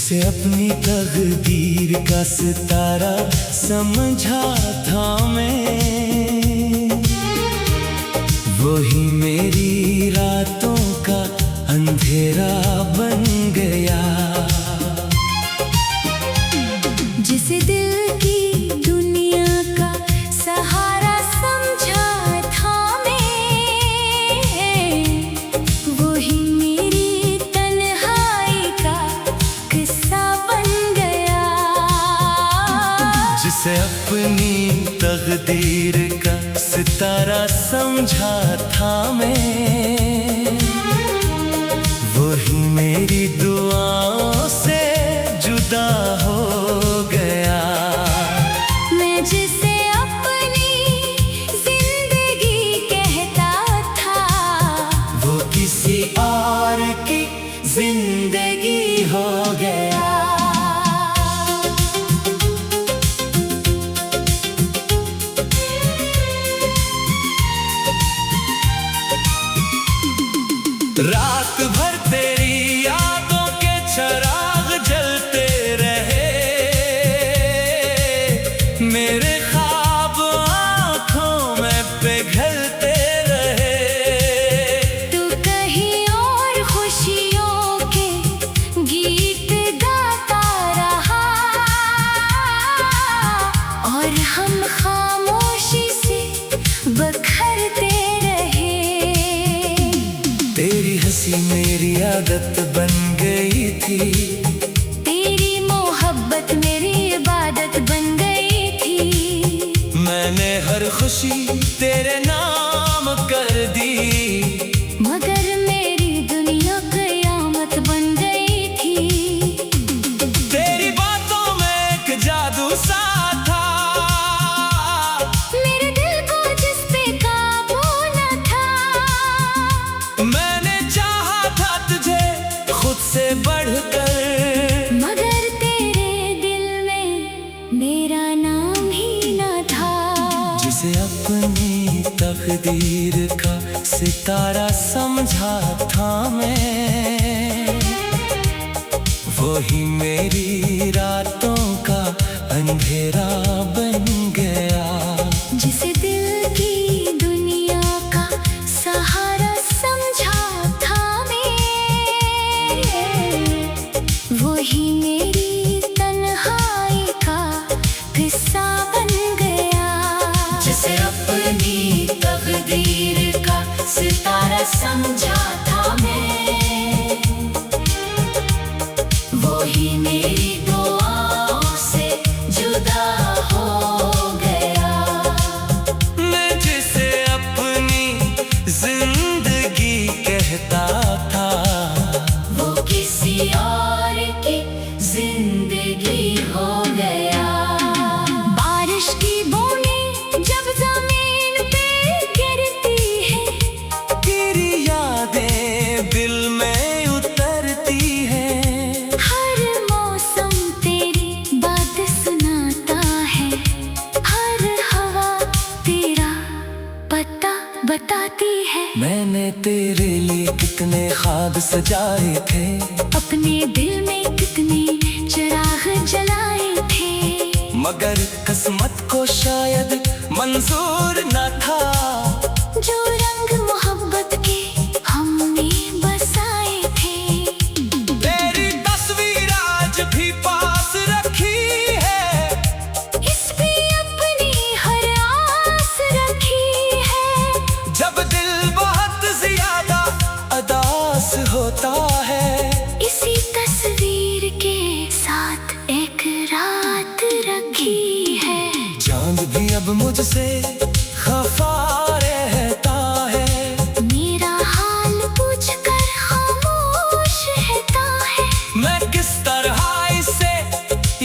जिसे अपनी तकदीर का सितारा समझा था मैं, वही मेरी रातों का अंधेरा बन गया। जिसे दिल की दुनिया का सहारा समझा था मैं, वही मेरी तन्हाई का किस्सा बन गया। जिसे अपनी तकदीर का सितारा समझा था मैं, वही मेरी दुआओं से जुदा हो गया। मैं जिसे अपनी जिंदगी कहता था, वो किसी और की जिंदगी हो गया। रात भर तेरी यादों के चिराग जलते रहे, मेरे ख्वाब आँखों में पिघलते रहे। तू कहीं और खुशियों के गीत गाता रहा, और हम खामोशी से बखरते रहे। तेरी हंसी मेरी आदत बन गई थी, तेरी मोहब्बत मेरी इबादत बन गई थी। मैंने हर खुशी तेरे नाम कर दी, मगर मेरी दुनिया कयामत बन गई थी। तेरी बातों में एक जादू सा था, मेरे दिल को जिस पे काबू न था। मैंने चाहा था तुझे खुद से बढ़कर, मगर तेरे दिल में मेरा नाम ही न था। जिसे अपनी तकदीर का सितारा समझा था मैं, वही मेरी रातों का अंधेरा बन गया। जिसे दिल की दुनिया का सहारा समझा था मैं, वही मेरी तन्हाई का किस्सा बन गया। जिसे अपनी तकदीर का सितारा समझा था मैं, वही मेरी दुआओं से जुदा हो गया। मैं जिसे अपनी जिंदगी कहता था, वो किसी और की जिंदगी हो गया। बारिश की बूंदें जब जमीन पे गिरती है, तेरी यादें दिल में उतरती हैं। हर मौसम तेरी बात सुनाता है, हर हवा तेरा पता बताती है। मैंने तेरे लिए कितने ख्वाब सजाए थे, अपने दिल में कितने चिराग जलाए थे, मगर किस्मत को शायद मंजूर न था। जो रंग मोहब्बत के हमने बसाए थे। तेरी तस्वीर आज भी पास रखी है, इस पे अपनी हर आस रखी है। जब दिल बहुत ज्यादा अदास होता है, इसी तस्वीर के साथ एक रात रखी है। चांद भी अब मुझसे खफा रहता है, मेरा हाल पूछकर खामोश रहता है। मैं किस तरह इसे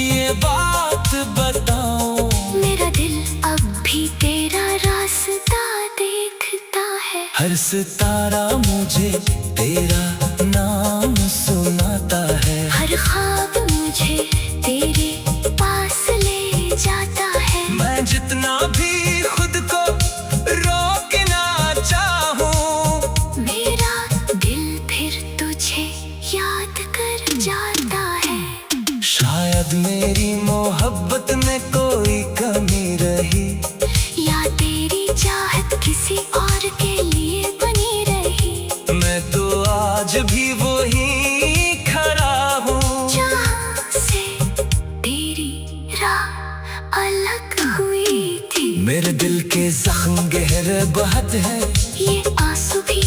ये बात बताऊं। मेरा दिल अब भी तेरा रास्ता देखता है। हर सितारा मुझे तेरा नाम सुनाता है, हर ख्वाब मुझे तेरे पास ले जाता है। मैं जितना भी खुद को रोकना चाहूं, मेरा दिल फिर तुझे याद कर जाता है। गहरे बहत है, ये आंसू भी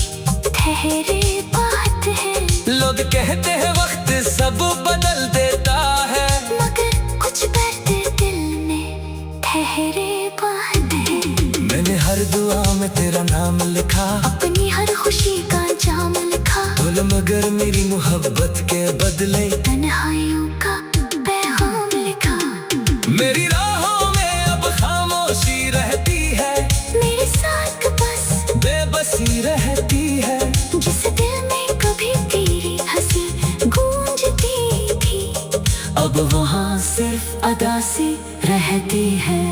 ठहरे बात है। लोग कहते हैं वक्त सब बदल देता है, मगर कुछ दर्द दिल में ठहरे बात है। मैंने हर दुआ में तेरा नाम लिखा, अपनी हर खुशी का जाम लिखा। बोल मगर मेरी मोहब्बत के बदले तन्हाइयों का पैगाम लिखा। मेरी राहों में अब खामोशी रहती है, मेरे साथ बस बेबसी रहती है। जिस दिल में कभी तेरी हंसी गूंजती थी, अब वहाँ सिर्फ अदा सी रहती है।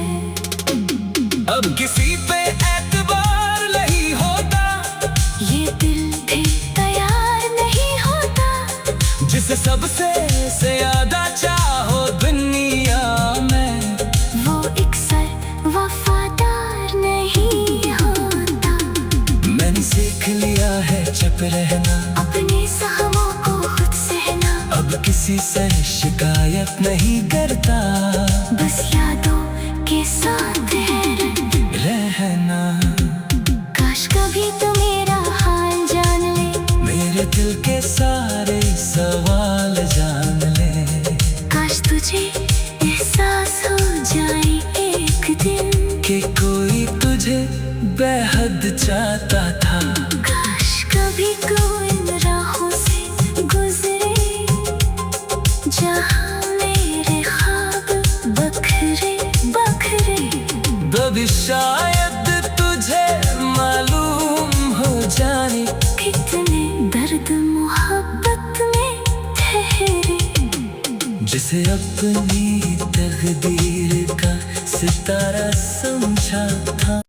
अब किसी पे एतबार नहीं होता, ये दिल भी तैयार नहीं होता। जिसे सबसे ज्यादा चाहो दुनिया में, वो अक्सर वफादार नहीं होता। मैंने सीख लिया है चुप रहना, अपने सहमों को खुद सहना। अब किसी से शिकायत नहीं करता, बस यादों के साथ रहना। काश कभी तो मेरा हाल जान ले, मेरे दिल के सारे सवाल जान ले। काश तुझे एहसास हो जाए एक दिन कि कोई तुझे बेहद चाहता था। काश कभी कोई इन राहों से गुजरे, जहाँ मेरे ख्वाब बखरे बखरे। कभी शायद तुझे मालूम हो जाए, कितने दर्द मोहब्बत में ठहरे। जिसे अपनी तकदीर का सितारा समझा था।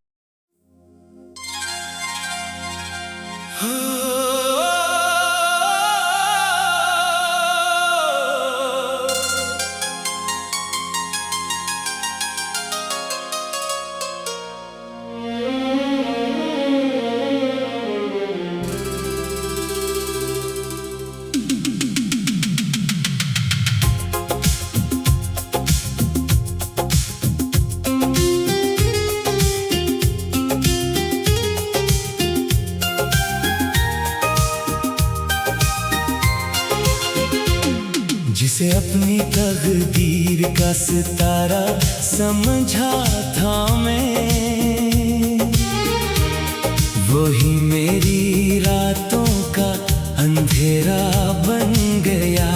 जिसे अपनी तकदीर का सितारा समझा था मैं, वही मेरी रातों का अंधेरा बन गया।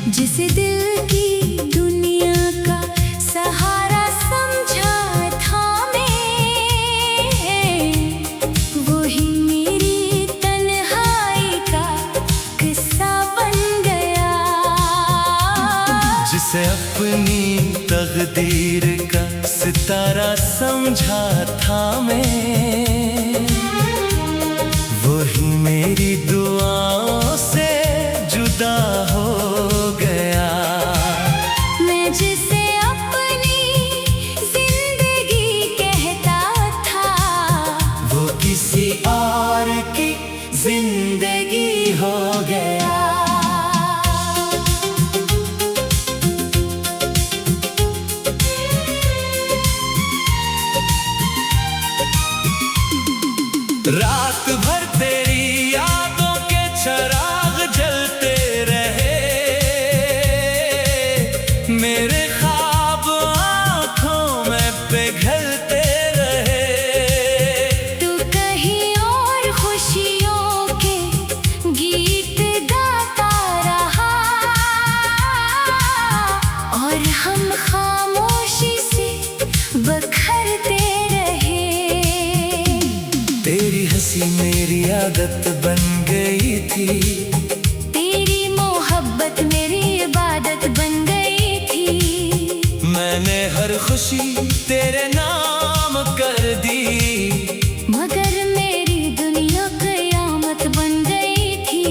जिसे दिल की दुनिया का सहारा समझा था मैं, वही मेरी तन्हाई का किस्सा बन गया। जिसे अपनी तकदीर का सितारा समझा था मैं, वही मेरी दुआओं से जुदा हो गया। मैं जिसे अपनी जिंदगी कहता था, वो किसी और की जिंदगी हो गया। रात भर तेरी यादों के चिराग जलते रहे, मेरे ख्वाब आँखों में पिघलते रहे। तू कहीं और खुशियों के गीत गाता रहा, और हम खामोशी से बखरते रहे। तेरी हंसी मेरी आदत बन गई थी, तेरी मोहब्बत मेरी इबादत बन गई थी। मैंने हर खुशी तेरे नाम कर दी, मगर मेरी दुनिया कयामत बन गई थी।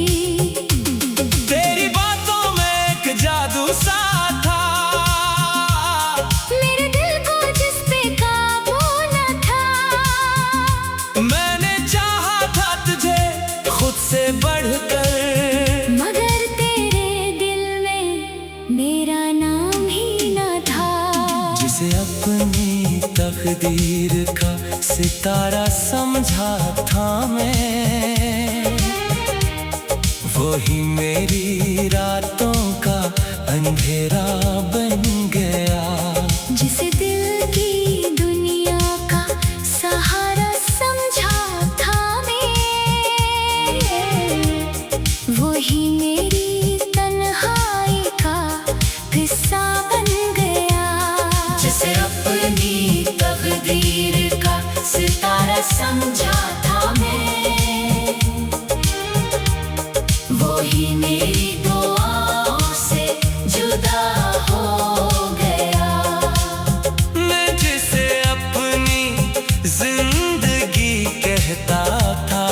तेरी बातों में एक जादू सा था, मेरे दिल को जिस पे काबू न था। मैंने चाहा था तुझे खुद से बढ़कर, मगर तेरे दिल में मेरा नाम ही न था। जिसे अपनी तकदीर का सितारा समझा था मैं, वही मेरी रातों का अंधेरा बन गया। जिसे दिल की दुनिया का सहारा समझा था मैं, वही मेरी तन्हाई का किस्सा बन गया। जिसे अपनी तकदीर का सितारा समझा था मैं, वही मेरी दुआओं से जुदा हो गया। मैं जिसे अपनी जिंदगी कहता था,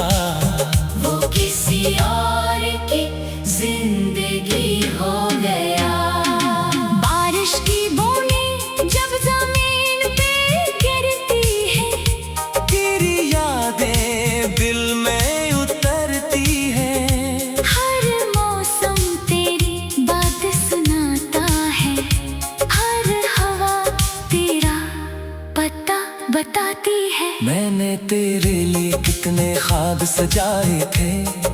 वो किसी और की जिंदगी हो गया। बारिश की बूंदें जब जमीन पे गिरती है, तेरी यादें दिल में उतरती हैं। हर मौसम तेरी बात सुनाता है, हर हवा तेरा पता बताती है। मैंने तेरे लिए कितने ख्वाब सजाए थे,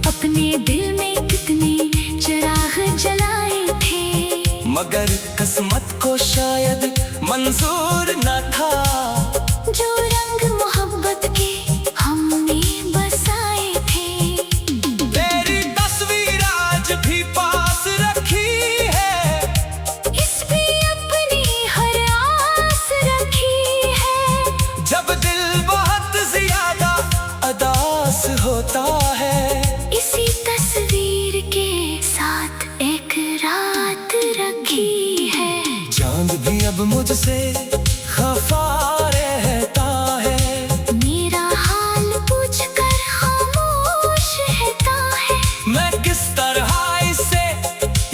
अपने दिल में कितने चिराग जलाए थे, मगर किस्मत को शायद मंजूर न था। जो रंग मोहब्बत के हमने बसाए थे। तेरी तस्वीर आज भी पास रखी है, इस पे अपनी हर आस रखी है। जब दिल बहुत ज्यादा अदास होता है। इसी तस्वीर के साथ एक रात रखी है। चांद भी अब मुझसे खफा रहता है, मेरा हाल पूछकर खामोश रहता है। मैं किस तरह इसे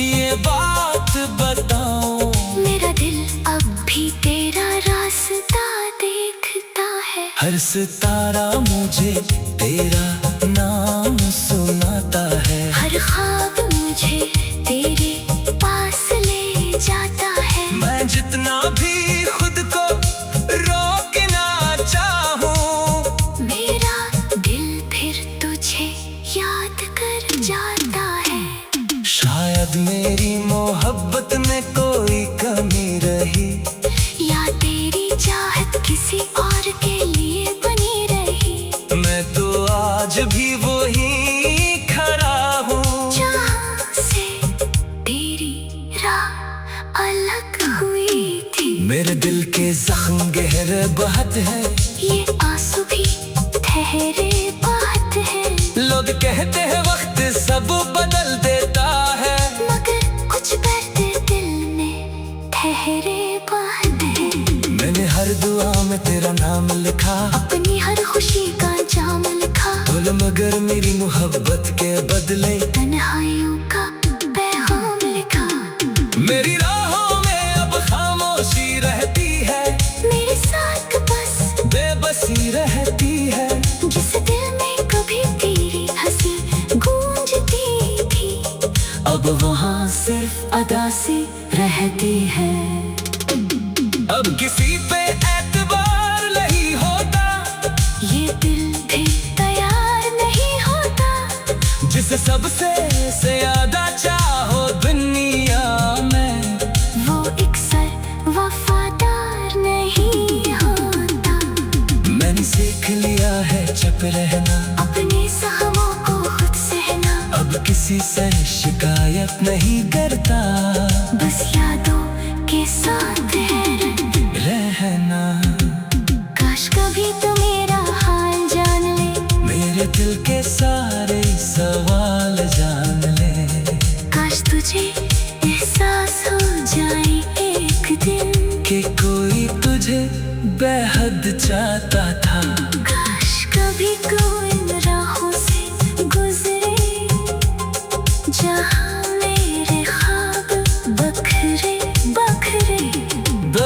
ये बात बताऊं। मेरा दिल अब भी तेरा रास्ता देखता है। हर सितारा मुझे तेरा नाम सुनाता है, हर ख्वाब मुझे तेरे पास ले जाता है। मैं जितना भी खुद को रोकना चाहूं, मेरा दिल फिर तुझे याद कर जाता है। शायद मेरी मोहब्बत में कोई कमी रही, या तेरी चाहत किसी और के लिए बनी रही। मैं तो आज भी वही खड़ा हूँ, जहाँ से तेरी राह अलग हुई थी। मेरे दिल के जख्म गहरे बहुत है, ये आंसू भी ठहरे बात है। लोग कहते हैं वक्त सब बदल देता है, मगर कुछ दर्द दिल में ठहरे बात है। मैंने हर दुआ में तेरा नाम लिखा, अपनी हर खुशी का जाम लिखा। बोल मगर मेरी मोहब्बत के बदले तन्हाइयों का पैगाम लिखा। मेरी राहों में अब खामोशी रहती है, मेरे साथ बस बेबसी रहती है। जिस दिल में कभी तेरी हंसी गूंजती थी, अब वहाँ सिर्फ अदा सी रहती है। अब किसी पे एतबार नहीं होता, ये दिल भी तैयार नहीं होता। जिसे सबसे ज्यादा चाहो दुनिया में, वो अक्सर वफादार नहीं होता। मैंने सीख लिया है चुप रहना, अपने सहमों को खुद सहना। अब किसी से शिकायत नहीं करता, बस यादों के साथ रहना। काश कभी तो मेरा हाल जान ले, मेरे दिल के सारे सवाल जान ले। काश तुझे एहसास हो जाए एक दिन कि कोई तुझे बेहद चाहता था। काश कभी कोई इन राहों से गुजरे, जहाँ मेरे ख्वाब बखरे बखरे।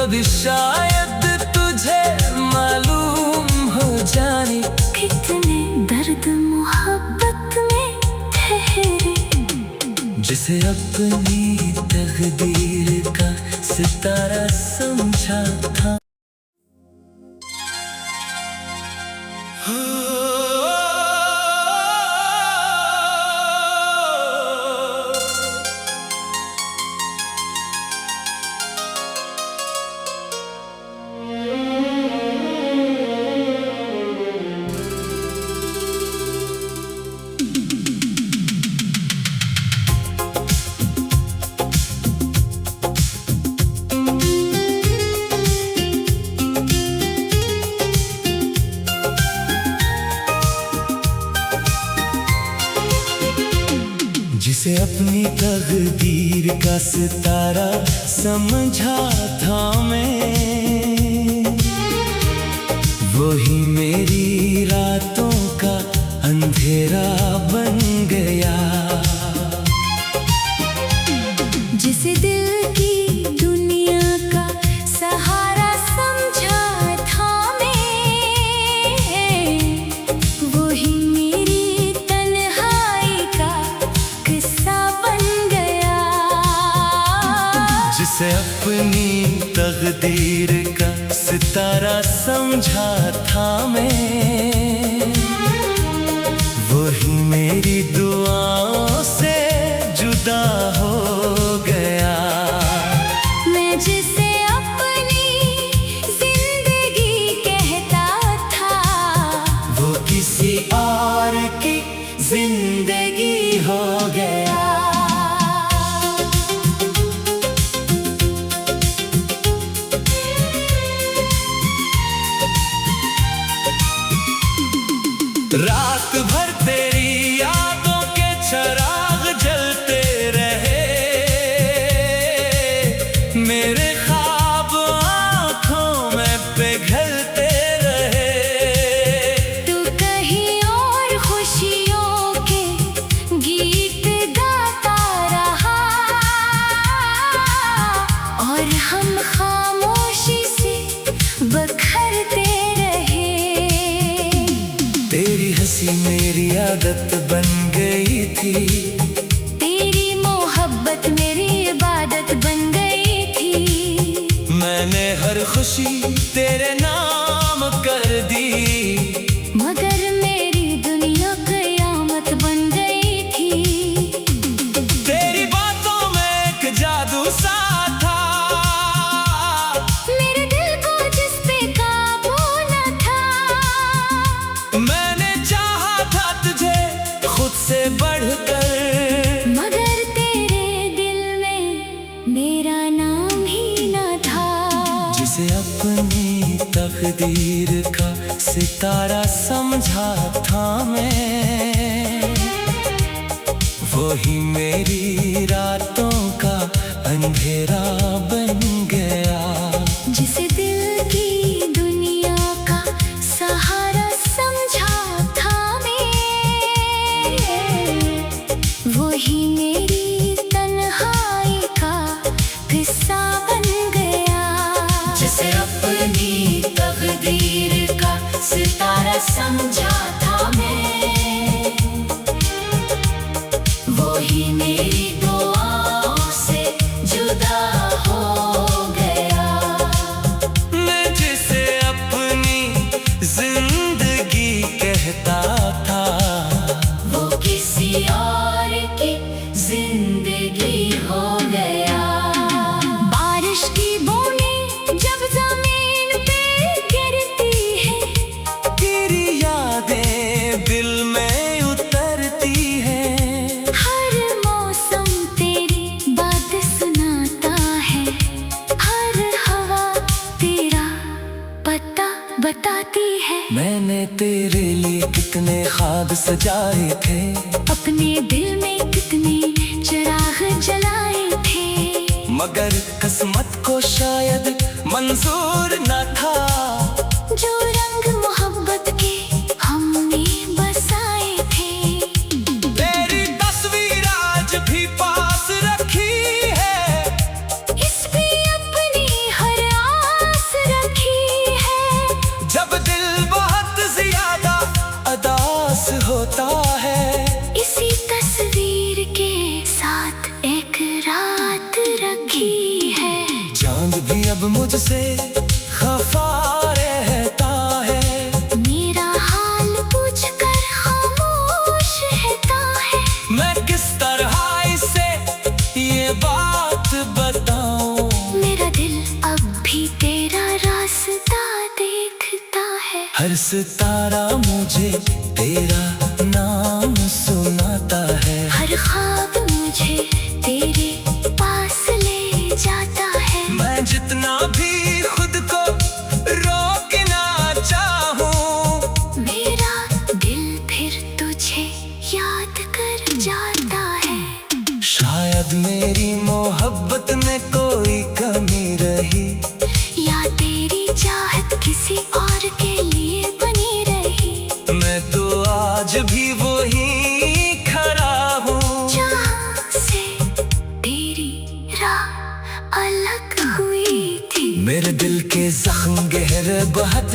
कभी शायद तुझे मालूम हो जाने कितने दर्द मोहब्बत में ठहरे। जिसे अपनी तकदीर का सितारा समझा था। जिसे अपनी तकदीर का सितारा समझा था मैं, वही मेरी रातों का अंधेरा बन गया। जिसे दिल की दुनिया का सहारा समझा था मैं, वही मेरी तन्हाई का किस्सा बन गया। जिसे अपनी तकदीर का सितारा समझा था मैं, वही मेरी दुआओं से जुदा हो गया। मैं जिसे अपनी जिंदगी कहता था, वो किसी और की जिंदगी हो गया। रात भर तेरी यादों के चिराग जलते रहे, मेरे ख्वाब आँखों में पिघलते रहे। तू कहीं और खुशियों के गीत गाता रहा, और हम खामोशी से बखरते रहे। तेरी हंसी मेरी आदत बन गई थी, तेरी मोहब्बत मेरी इबादत बन गई थी। मैंने हर खुशी तेरे नाम कर दी, मगर मेरी दुनिया कयामत बन गई थी। तेरी बातों में एक जादू सा था, मेरे दिल को जिस पे काबू न था। मैंने चाहा था तुझे खुद से बढ़कर, मगर तेरे दिल में मेरा नाम ही न था। जिसे अपनी तकदीर का सितारा समझा था मैं, वही मेरी रातों का अंधेरा बन गया। जिसे दिल की दुनिया का सहारा समझा था मैं, वही मेरी तन्हाई का किस्सा बन गया। जिसे अपनी तकदीर का सितारा समझा था मैं, वही मेरी दुआओं से जुदा हो गया। मैं जिसे अपनी जिंदगी कहता था, वो किसी और की जिंदगी हो गया। बारिश की बूंदें जब जमीन पे गिरती है, तेरी यादें दिल में उतरती हैं। हर मौसम तेरी बात सुनाता है, हर हवा तेरा पता बताती है। मैंने तेरे लिए कितने ख्वाब सजाए थे, अपने दिल में कितने चिराग जलाए थे, मगर किस्मत को शायद मंजूर न था। जो रंग मोहब्बत के हमने बसाए थे। तेरी तस्वीर आज भी पास रखी है, इस पे अपनी हर आस रखी है। जब दिल बहुत ज्यादा अदास होता है, इसी तस्वीर के साथ एक रात रखी है। चांद भी अब मुझसे खफा रहता है, मेरा हाल पूछकर खामोश रहता है। मैं किस तरह इसे ये बात बताऊं। मेरा दिल अब भी तेरा रास्ता देखता है। हर सितारा मुझे तेरा नाम सुनाता है, हर ख्वाब मुझे तेरे पास ले जाता है। मैं जितना भी खुद को रोकना चाहूं, मेरा दिल फिर तुझे याद कर जाता है।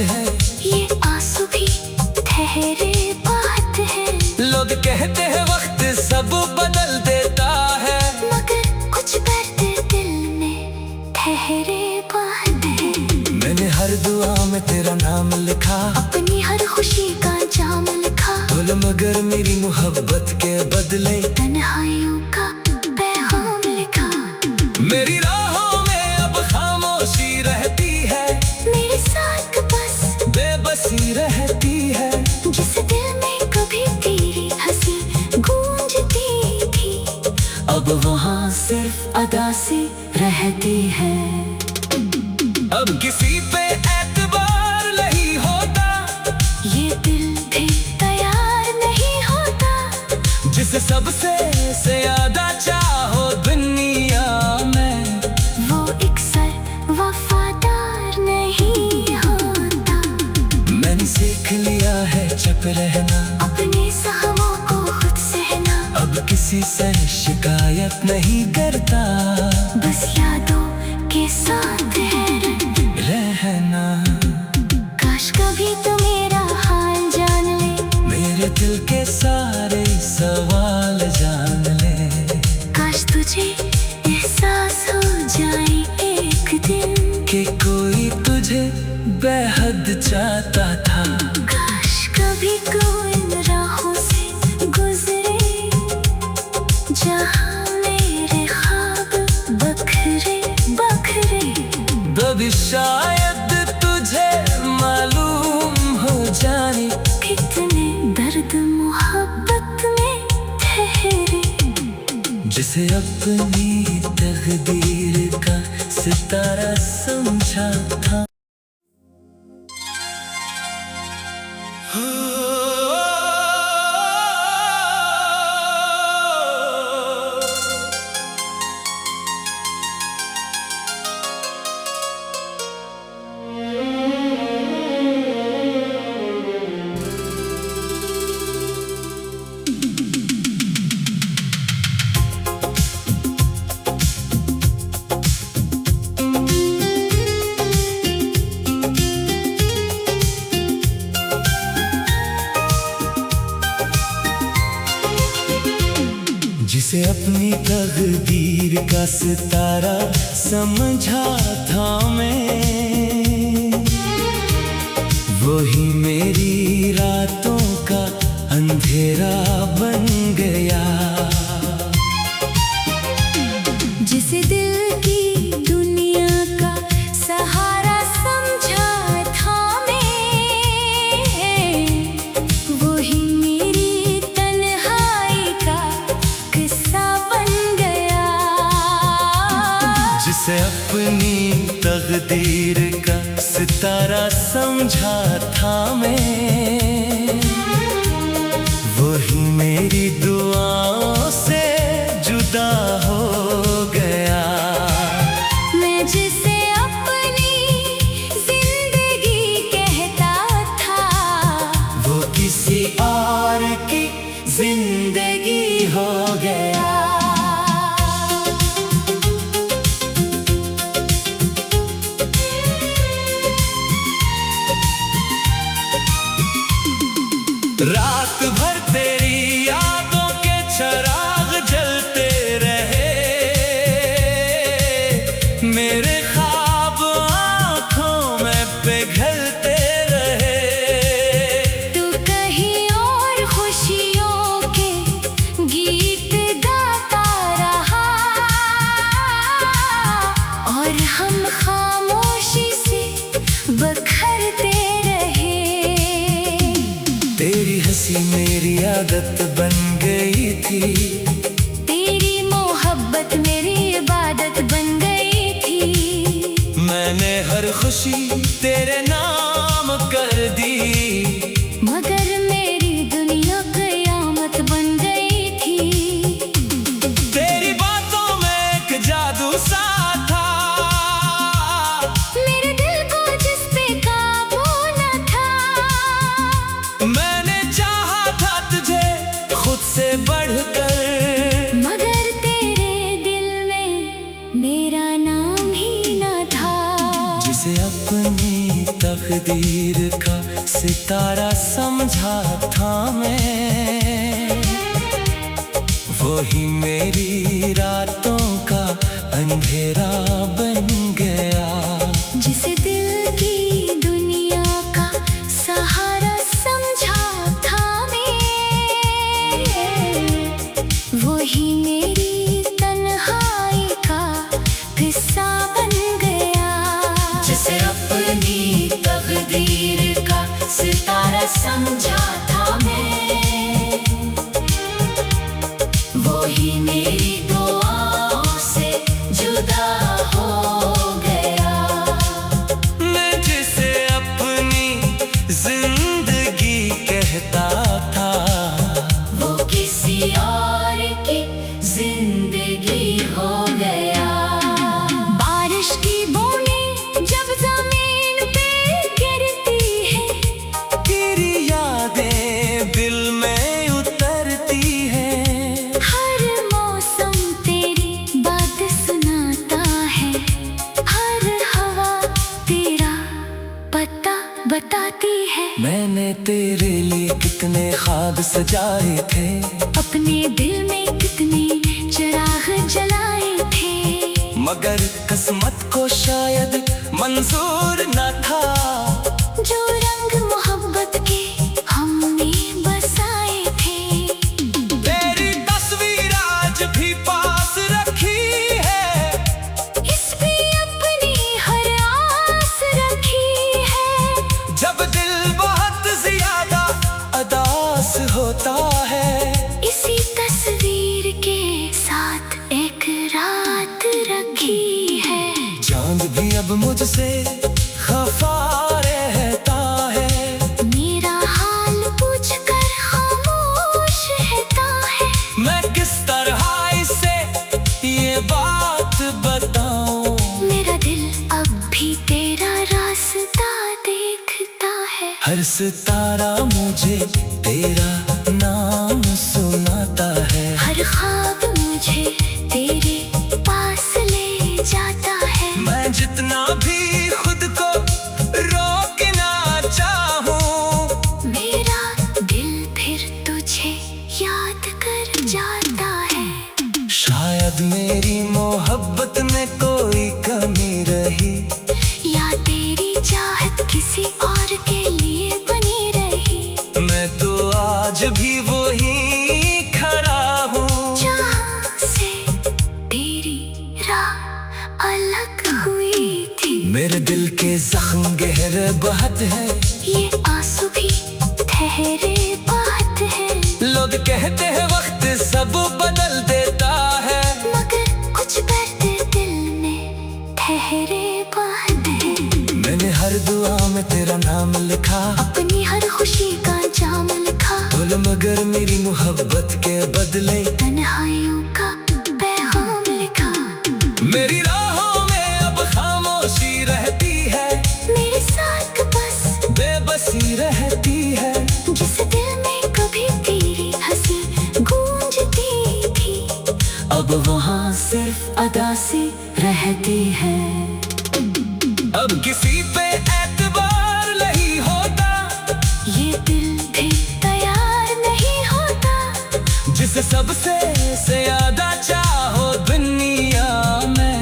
है, ये आंसू भी ठहरे बात है। लोग कहते हैं वक्त सब बदल देता है, मगर कुछ दर्द दिल में ठहरे बात है। मैंने हर दुआ में तेरा नाम लिखा, अपनी हर खुशी का जाम लिखा। बोल मगर मेरी मोहब्बत के बदले तन्हाइयों का पैगाम लिखा। मेरी राहों में अब खामोशी रहती है, मेरे साथ बस बेबसी रहती है। जिस दिल में कभी तेरी हंसी गूंजती थी, अब वहाँ सिर्फ अदा सी रहती है। अब किसी पे एतबार नहीं होता, ये दिल भी तैयार नहीं होता। जिसे सबसे ज्यादा चाहो दुनिया में, वो अक्सर वफादार नहीं होता। मैंने सीख लिया है चुप रहना, अपने सहमों को खुद सहना। अब किसी से शिकायत नहीं करता, बस यादों के साथ है रहना। काश कभी तो मेरा हाल जान ले, मेरे दिल के सारे सवाल जान ले। काश तुझे एहसास हो जाए एक दिन कि कोई तुझे बेहद चाहता था। काश कभी कोई इन राहों से गुजरे, जहाँ मेरे ख्वाब बखरे बखरे। कभी शायद तुझे मालूम हो जाए, कितने दर्द मोहब्बत में ठहरे। जिसे अपनी तकदीर का सितारा समझा था। जिसे अपनी तकदीर का सितारा समझा था मैं, वही मेरी रातों का अंधेरा बन गया। जिसे दिल की दुनिया का सहारा समझा था मैं, वही मेरी तन्हाई का किस्सा बन गया। जिसे अपनी तकदीर का सितारा समझा था मैं, वही मेरी दुआओं से जुदा हो गया। मैं जिसे अपनी जिंदगी कहता था, वो किसी और की जिंदगी हो गया। रात भर तेरी यादों के चिराग जलते रहे, मेरे ख्वाब आँखों में पिघलते रहे। तू कहीं और खुशियों के गीत गाता रहा, और हम खामोशी से बखरते रहे। तेरी हंसी मेरी आदत बन गई थी, तेरी मोहब्बत मेरी इबादत बन गई थी। मैंने हर खुशी तेरे नाम कर दी, मगर मेरी दुनिया कयामत बन गई थी। तेरी बातों में एक जादू सा था, मेरे दिल को जिस पे काबू न था। मैंने चाहा था तुझे खुद से बढ़कर, मगर तेरे दिल में मेरा नाम ही न था। जिसे अपनी तकदीर का सितारा समझा था मैं, वही मेरी रातों का अंधेरा बन गया। जिसे दिल की दुनिया का सहारा समझा था मैं, वही मेरी तन्हाई का हिस्सा बन गया। जिसे अपनी तकदीर का सितारा समझा था मैं, वही मेरी दुआओं से जुदा हो गया। मैं जिसे अपनी जिंदगी कहता था, वो किसी और की जिंदगी हो गया। बारिश की बूंदें जब जमीन पे गिरती है, तेरी यादें दिल में उतरती हैं। हर मौसम तेरी बात सुनाता है, हर हवा तेरा पता बताती है। मैंने तेरे लिए कितने ख्वाब सजाए थे, अपने दिल में कितने चिराग जलाए थे, मगर किस्मत को शायद मंजूर न था। जो रंग मोहब्बत के हमने बसाए थे। तेरी तस्वीर आज भी पास रखी है, इस पे अपनी हर आस रखी है। जब दिल बहुत ज्यादा अदास होता है, इसी तस्वीर के साथ एक रात रखी है। चांद भी अब मुझसे खफा रहता है, मेरा हाल पूछ कर खामोश रहता है। मैं किस तरह इसे ये बात बताऊं। मेरा दिल अब भी तेरा रास्ता देखता है। हर सितारा मुझे तेरा नाम सुनाता है, हर ख्वाब मुझे तेरे पास ले जाता है। मैं जितना भी खुद को रोकना चाहूं, मेरा दिल फिर तुझे याद कर जाता है। शायद मेरी मोहब्बत में कोई कमी रही, या तेरी चाहत किसी और के लिए बनी रही। मैं तो आज भी वही खड़ा हूँ, जहाँ से तेरी राह अलग हुई थी। मेरे दिल के जख्म गहरे बहुत है, ये आंसू भी ठहरे बात है। लोग कहते हैं वक्त सब बदल देता है, मगर कुछ दर्द दिल में ठहरे बात है। मैंने हर दुआ में तेरा नाम लिखा, अपनी हर खुशी का जाम लिखा। बोल मगर मेरी मोहब्बत के बदले तन्हाइयों का पैगाम लिखा। मेरी राहों में अब खामोशी रहती है, मेरे साथ बस बेबसी रहती है। जिस दिल में कभी तेरी हंसी गूंजती थी, अब वहाँ सिर्फ अदा सी रहती है। अब किसी पे एतबार नहीं होता, ये दिल भी तैयार नहीं होता। जिसे सबसे ज्यादा चाहो दुनिया में,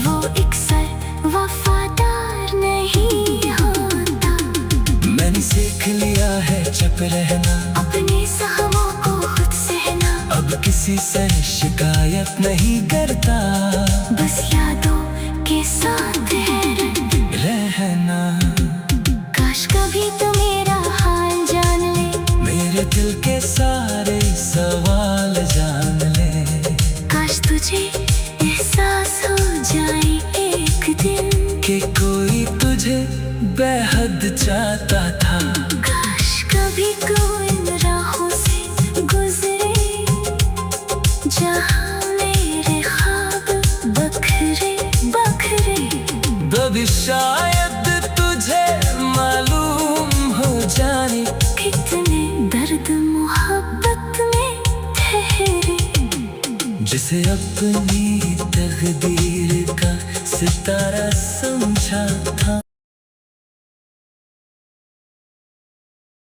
वो अक्सर वफादार नहीं होता। मैंने सीख लिया है चुप रहना, अपने सहमों को खुद सहना। अब किसी से शिकायत नहीं करता, बस यादों के साथ रहना। काश कभी तो मेरा हाल जान ले, मेरे दिल के सारे सवाल जान ले। काश तुझे एहसास हो जाए एक दिन कि कोई तुझे बेहद चाहता था। काश कभी कोई इन राहों से गुजरे, जहाँ मेरे ख्वाब बखरे बखरे। तभी शायद तुझे मालूम हो जाने कितने दर्द मोहब्बत में ठहरे। जिसे अपनी तकदीर का सितारा समझा